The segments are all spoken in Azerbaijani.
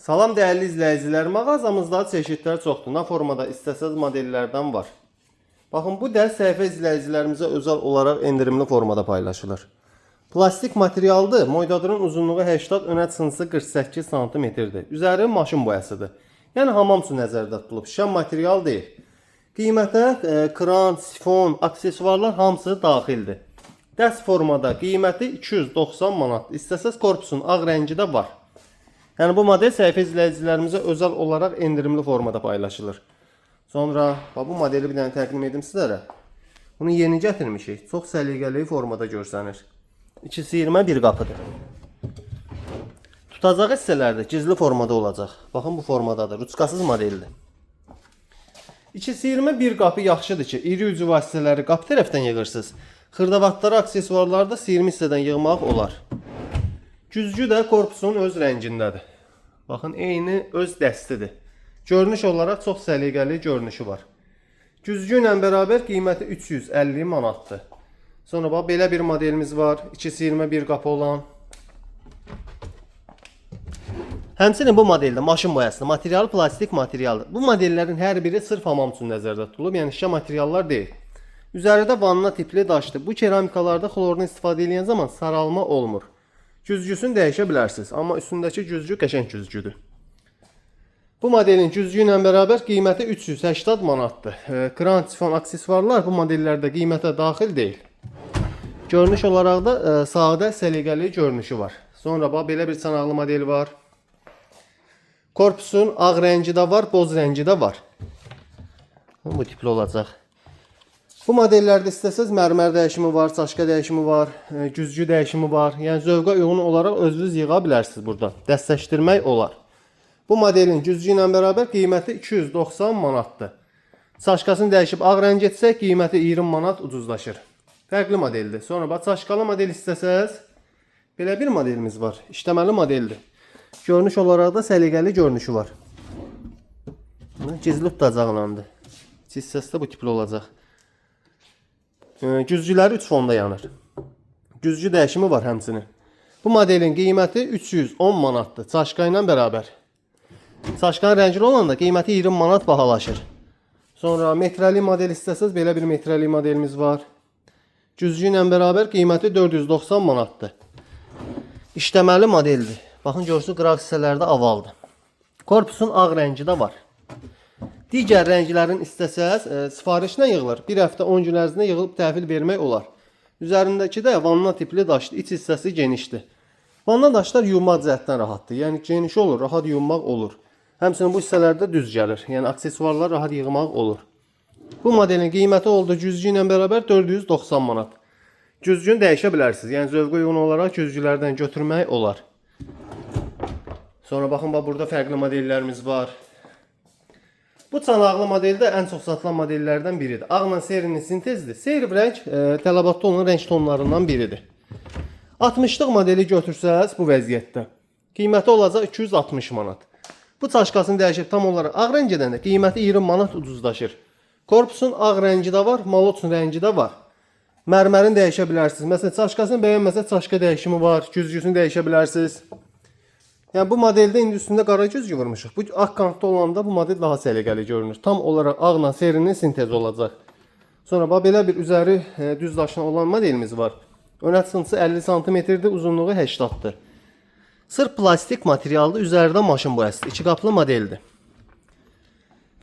Salam değerli izləyicilər, mağazamızda çeşidlər çoxdur. Nə formada istəsəz modellərdən var. Baxın, bu dərs səhifə izləyicilərimizə özel olaraq endirimli formada paylaşılır. Plastik materialdır. Moydadırın uzunluğu 80, ön açısı 48 cm-dir. Üzəri maşın boyasıdır. Yəni hamam üçün nəzərdə tutulub. Şişən material deyil. Qiymətə kran, sifon, aksesuarlar hamısı daxildir. Dərs formada qiyməti 290 manat. İstəsəz korpusun ağ rəngi də var. Yəni bu model səhifə izləyicilərimizə özel olaraq endirimli formada paylaşılır. Sonra bu modeli bir dənə təqdim edim sizlərə. Bunu yeni gətirmişik. Çox səliqəli formada görsənir. İkisi 21 qapıdır. Tutacağı hissələrdə gizli formada olacaq. Baxın bu formadadır. Ruçkasız modeldir. İkisi 21 qapı yaxşıdır ki, iri ucu vasitələri qapı tərəfdən yığırsınız. Xırdavatları, aksesuarları da 20 hissədən yığmaq olar. Güzgü də korpusun öz rəngindədir. Baxın, eyni öz dəstidir. Görünüş olaraq çox səliqəli görünüşü var. Güzgü ilə bərabər qiyməti 350 manatdır. Sonra bax, belə bir modelimiz var. İkisi 21 qapı olan. Həmçinin bu modeldə maşın boyasıdır. Material plastik materialdır. Bu modellərin hər biri sırf hamam üçün nəzərdə tutulub. Yəni şişə materiallar deyil. Üzərində vanna tipli daşdır. Bu keramikalarda xlorunu istifadə edən zaman saralma olmur. Güzgüsünü dəyişə bilərsiniz, amma üstündəki güzgü qəşəng güzgüdür. Bu modelin güzgü ilə bərabər qiyməti 380 manatdır. Kran, sifon, aksesuarlar bu modellərdə qiymətə daxil deyil. Görünüş olaraq da sadə, səliqəli görünüşü var. Sonra bax, belə bir çanaqlı modeli var. Korpusun ağ rəngi də var, boz rəngi də var. Bu tipli olacaq. Bu modellərdə istəsəz mərmər dəyişimi var, çaşka dəyişimi var, güzgü dəyişimi var. Yəni zövqə uyğun olaraq özünüz yığa bilərsiniz burada. Dəstləşdirmək olar. Bu modelin güzgü ilə bərabər qiyməti 290 manatdır. Çaşkasını dəyişib ağ rəng etsək qiyməti 20 manat ucuzlaşır. Fərqli modeldir. Sonra bax, çaşkalı model istəsəz belə bir modelimiz var. İşləməli modeldir. Görünüş olaraq da səliqəli görünüşü var. Gizli tutacaqlandı. Hissəsi də bu tipli olacaq. Güzgüləri 3 fonda yanır. Güzgü dəyişimi var həmçinin. Bu modelin qiyməti 310 manatdır. Çaşka ilə bərabər. Çaşkanın rəngli olanda qiyməti 20 manat bahalaşır. Sonra metrəli model istəsəz belə bir metrəli modelimiz var. Güzgü ilə bərabər qiyməti 490 manatdır. İşləməli modeldir. Baxın, görürsünüz, qıraq hissələrdə avaldır. Korpusun ağ rəngi də var. Digər rənglərin istəsəz sifarişlə yığılır. Bir həftə 10 gün ərzində yığılıb təhvil vermək olar. Üzərindəki də vanna tipli daşdır. İç hissəsi genişdir. Vanna daşlar yuyunmaq cəhətdən rahatdır. Yəni geniş olur, rahat yuyunmaq olur. Həmçinin bu hissələrdə düz gəlir. Yəni aksesuarlar rahat yığmaq olur. Bu modelin qiyməti oldu güzgü ilə bərabər 490 manat. Güzgünü dəyişə bilərsiniz. Yəni zövqə uyğun olaraq güzgülərdən götürmək olar. Sonra baxın, burada fərqli modellərimiz var. Bu çanaqlı modeldə ən çox satılan modellərdən biridir. Ağla serinin sintezdir. Seyri rəng tələbatda olan rəng tonlarından biridir. 60-lıq modeli götürsəz bu vəziyyətdə qiyməti olacaq 260 manat. Bu çaşkasını dəyişib tam olaraq ağ rəng edəndə qiyməti 20 manat ucuzlaşır. Korpusun ağ rəngi də var, malotun rəngi də var. Mərmərini dəyişə bilərsiniz. Məsələn, çaşkasını bəyənməsə çaşka dəyişimi var, güzgüsünü dəyişə bilərsiniz. Yəni bu modeldə indi üstündə qara güzgü vurmuşuq. Bu ağ kantda olanda bu model daha səliqəli görünür. Tam olaraq ağla serinin sintezi olacaq. Sonra bax, belə bir üzəri düz daşına olan modelimiz var. Ön açısı 50 cm-dir, uzunluğu 80-dır. Sırf plastik materialdır, üzərində maşın boyasıdır. 2 qaplı modeldir.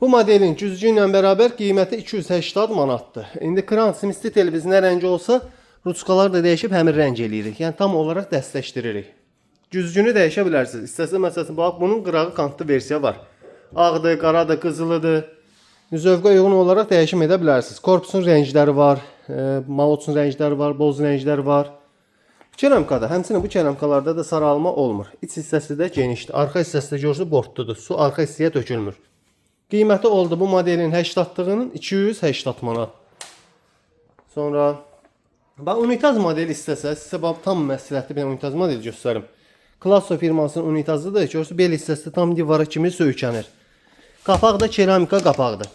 Bu modelin güzgü ilə bərabər qiyməti 280 manatdır. İndi kran, simistli televizyon nə rəngi olsa, ruçkalar da dəyişib həmin rəng eləyirik. Yəni tam olaraq dəstləşdiririk. Güzgünü dəyişə bilərsiniz. İstəsəz məsələn, bax, bunun qırağı kantlı versiya var. Ağdır, qaradır, qızılıdır. Zövqə uyğun olaraq dəyişim edə bilərsiniz. Korpusun rəngləri var, malotun rəngləri var, boz rəngləri var. Keramikada, həmçinin bu keramikalarda da saralma olmur. İç hissəsi də genişdir. Arxa hissəsi də görürsünüz bortludur. Su arxa hissəyə tökülmür. Qiyməti oldu bu modelin 80-lığının 280 manat. Sonra bax, unitaz modeli istəsəz, sizə bax, tam məsləhətli bir unitaz modeli göstərim. Klasso firmasının unitazıdır. Görürsünüz, bel hissəsi tam divara kimi söykənir. Qapaq da keramika qapaqdır.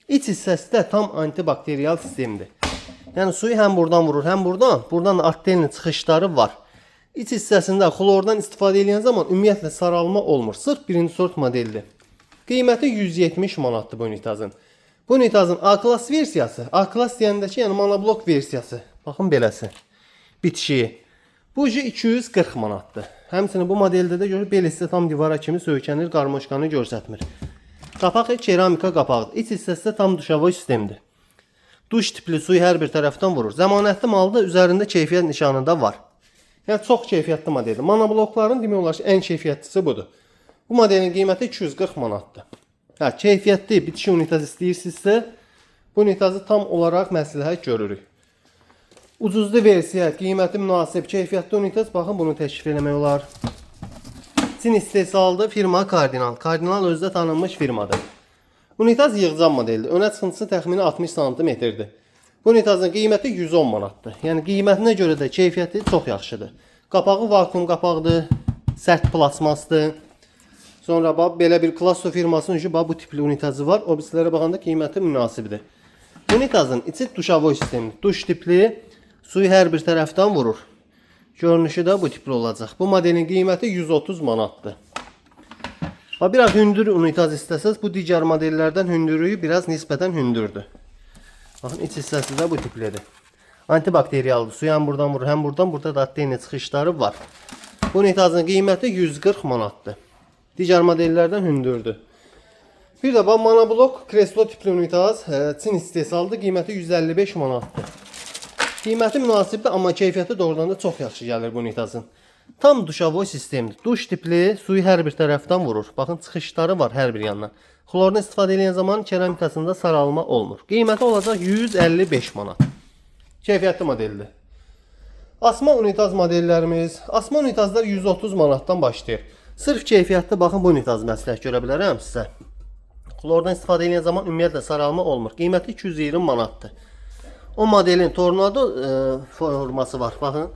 İç hissəsi də tam antibakteriyal sistemdir. Yəni suyu həm buradan vurur, həm buradan. Buradan da arterinin çıxışları var. İç hissəsində xlordan istifadə edən zaman ümumiyyətlə saralma olmur. Sırf birinci sort modeldir. Qiyməti 170 manatdır bu unitazın. Bu unitazın A-klass versiyası, A-klass deyəndəki yəni monoblok versiyası. Baxın beləsi. Bitişi. Bu 240 manatdır. Həmçinin bu modeldə də görür bel hissə tam divara kimi söykənir, qarmoşkanı göstərmir. Qapaq keramika qapağıdır. İç hissəsi tam duşavoy sistemdir. Duş tipli suyu hər bir tərəfdən vurur. Zəmanətli malda üzərində keyfiyyət nişanı da var. Yəni çox keyfiyyətli modeldir. Monoblokların demək olar ki, ən keyfiyyətlisi budur. Bu modelin qiyməti 240 manatdır. Hə, keyfiyyətli bitişi unitaz istəyirsinizsə, bu unitazı tam olaraq məsləhət görürük. Ucuzlu versiya, qiyməti münasib, keyfiyyətli unitaz, baxın bunu təklif eləmək olar. Çin istehsalıdır, firma Kardinal. Kardinal özdə tanınmış firmadır. Unitaz yığcam modeldir. Önə çıxıntısı təxmini 60 cm-dir. Bu unitazın qiyməti 110 manatdır. Yəni qiymətinə görə də keyfiyyəti çox yaxşıdır. Qapağı vakuum qapaqdır, sərt plasmasdır. Sonra bax belə bir Klasso firmasının bu tipli unitazı var. O bizlərə baxanda qiyməti münasibdir. Unitazın içi duşavoy sistemidir. Duş tipli, suyu hər bir tərəfdən vurur. Görünüşü də bu tipli olacaq. Bu modelin qiyməti 130 manatdır. Biraz hündür unitaz istəsəz, bu digər modellərdən hündürlüyü biraz nisbətən hündürdür. Baxın, iç hissəsi də bu tiplidir. Antibakteriyaldır. Suyu həm buradan vurur, həm buradan. Burada da DNA çıxışları var. Bu unitazın qiyməti 140 manatdır. Digər modellərdən hündürdür. Bir də bax, monoblok kreslo tipli unitaz Çin istehsalıdır. Qiyməti 155 manatdır. Qiyməti münasibdir, amma keyfiyyəti doğrudan da çox yaxşı gəlir bu unitazın. Tam duşavoy sistemdir. Duş tipli, suyu hər bir tərəfdən vurur. Baxın, çıxışları var hər bir yandan. Xlordan istifadə edən zaman keramikasında saralma olmur. Qiyməti olacaq 155 manat. Keyfiyyətli modeldir. Asma unitaz modellərimiz. Asma unitazlar 130 manatdan başlayır. Sırf keyfiyyətli baxın bu unitaz məsləhət görə bilərəm sizə. Xlordan istifadə edən zaman ümumiyyətlə saralma olmur. Qiyməti 220 manatdır. O modelin tornado forması var. Baxın.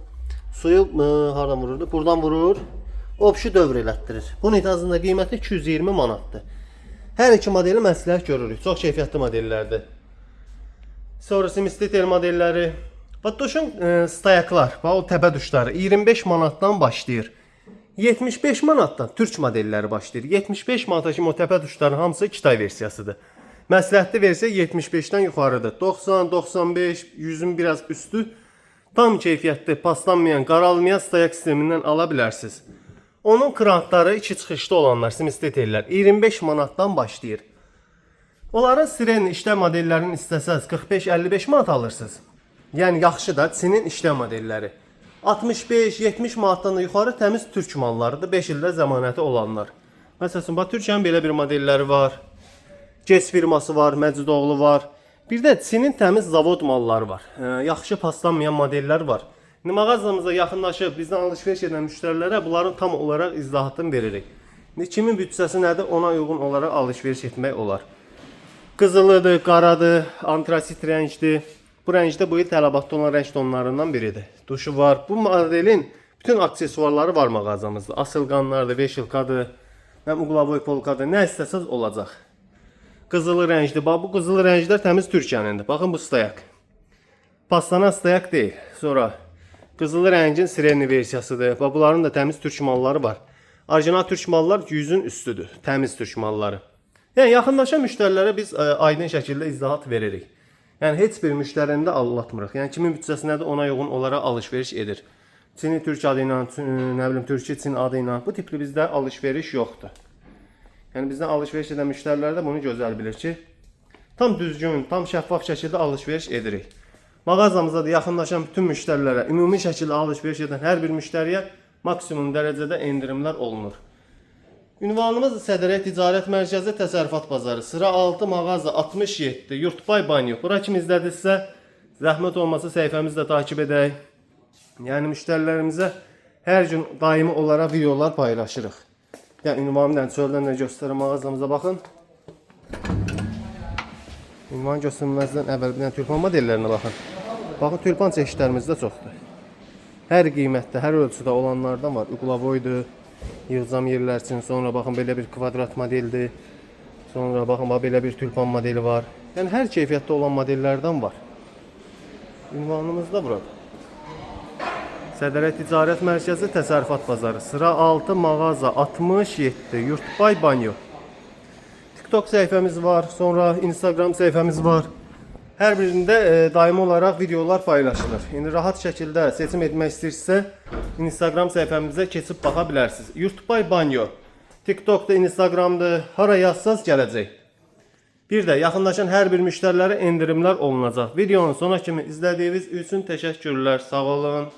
Suyu hardan vururdu? Buradan vurur. Obşu dövr elətdirir. Bu unitazın da qiyməti 220 manatdır. Hər iki modeli məsləhət görürük. Çox keyfiyyətli modellərdir. Sonrası Mistetel modelləri. Bax, duşun stayaklar, bax, o təpə duşları 25 manatdan başlayır. 75 manatdan türk modelləri başlayır. 75 manata kimi o təpə duşların hamısı 2 tay versiyasıdır. Məsləhətli versiya 75-dən yuxarıdır. 90, 95, 100-ün biraz üstü. Tam keyfiyyətli, paslanmayan, qaralmayan stayak sistemindən ala bilərsiniz. Onun krankları 2 çıxışlı olanlar, Mistetellər 25 manatdan başlayır. Onların siren işlə modellərini istəsəz 45-55 manat alırsınız. Yəni yaxşı da Çinin işlə modelləri. 65-70 manatdan da yuxarı təmiz türk mallarıdır, 5 ildə zəmanəti olanlar. Məsələn, bax, Türkiyənin belə bir modelləri var. GES firması var, Məcidoğlu var. Bir də Çinin təmiz zavod malları var. Yaxşı paslanmayan modellər var. İndi mağazamıza yaxınlaşıb bizdən alış-veriş edən müştərilərə bunların tam olaraq izahatını veririk. İndi kimin büdcəsi nədir, ona uyğun olaraq alış-veriş etmək olar. Qızılıdır, qaradır, antrasit rəngdir. Bu rəngdə bu il tələbatda olan rəng tonlarından biridir. Duşu var. Bu modelin bütün aksesuarları var mağazamızda. Asılqanlardır, veşilkadır, uqlavoy polkadır. Nə istəsəz olacaq. Qızılı rəngdir. Bax, bu qızılı rənglər təmiz Türkiyənindir. Baxın, bu stayak. Paslanan stayak deyil. Sonra qızılı rəngin sirenli versiyasıdır. Bax, bunların da təmiz türk malları var. Orijinal türk mallar 100-ün üstüdür. Təmiz türk malları. Yəni, yaxınlaşan müştərilərə biz aydın şəkildə izahat veririk. Yəni, heç bir müştərini də allatmırıq. Yəni, kimin büdcəsi nədir, ona uyğun olaraq alış-veriş edir. Çini türk adı ilə, nə bilim, Türkiyə Çin adı ilə. Bu tipli bizdə alış-veriş yoxdur. Yəni, bizdən alış-veriş edən müştərilər də bunu gözəl bilir ki, tam düzgün, tam şəffaf şəkildə alış-veriş edirik. Mağazamıza da yaxınlaşan bütün müştərilərə, ümumi şəkildə alış-veriş edən hər bir müştəriyə maksimum dərəcədə endirimlər olunur. Ünvanımız Sədərək Ticarət Mərkəzi Təsərrüfat Bazarı, sıra 6, mağaza 67, Yurtbay Banyo. Bura kim izlədirsə, zəhmət olmasa səhifəmizi də takib edək. Yəni, müştərilərimizə hər gün daimi olaraq videolar paylaşırıq. Yəni, ünvanımdan çöldən də göstərim, mağazamıza baxın. Ünvan göstərməzdən əvvəl bir dənə tülpan modellərinə baxın. Baxın, tülpan çeşidlərimiz də çoxdur. Hər qiymətdə, hər ölçüdə olanlardan var. Uqlavoydur, yığcam yerlər üçün. Sonra baxın, belə bir kvadrat modeldir. Sonra baxın, belə bir tülpan modeli var. Yəni, hər keyfiyyətdə olan modellərdən var. Ünvanımız da burada. Sədərək Ticarət Mərkəzi, Təsərrüfat Bazarı, sıra 6, mağaza 67, Yurtbay Banyo. TikTok səhifəmiz var, sonra Instagram səhifəmiz var. Hər birində daimi olaraq videolar paylaşılır. İndi rahat şəkildə seçim etmək istəyirsə, Instagram səhifəmizə keçib baxa bilərsiniz. Yurtbay Banyo. TikTokda, Instagramda hara yazsanız gələcək. Bir də yaxınlaşan hər bir müştərilərə endirimlər olunacaq. Videonun sona kimi izlədiyiniz üçün təşəkkürlər. Sağ olun.